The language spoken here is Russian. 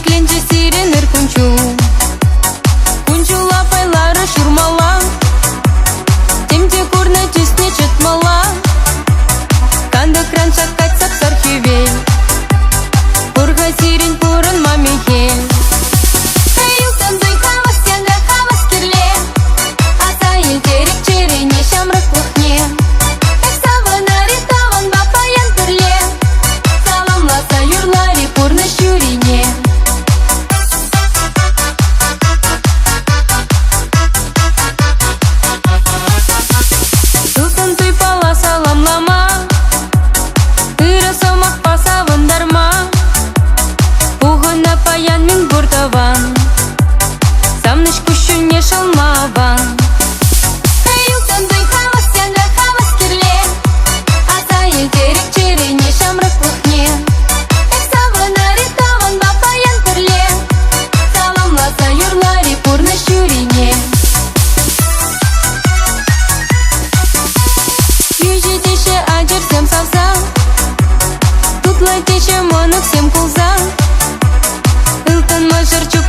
Икленче сиренер кунчу. Кунчула пайлары шурмала. Темте курны тюсне чытмала. Канды кран шаккать сапсар хювель. Пурга сирень пурын мамихель. Самныш кущуне шалмаван. Юктан дый хавас тянга хавас кирле. Аса елтерек черене шамрак кухне. Эксавана ритаван бапаян кирле. Саламласа юрлари пурны шюрине. Южи тише аджер всем савса. Тут лайтише монок всем кулза. Илтан мажарчук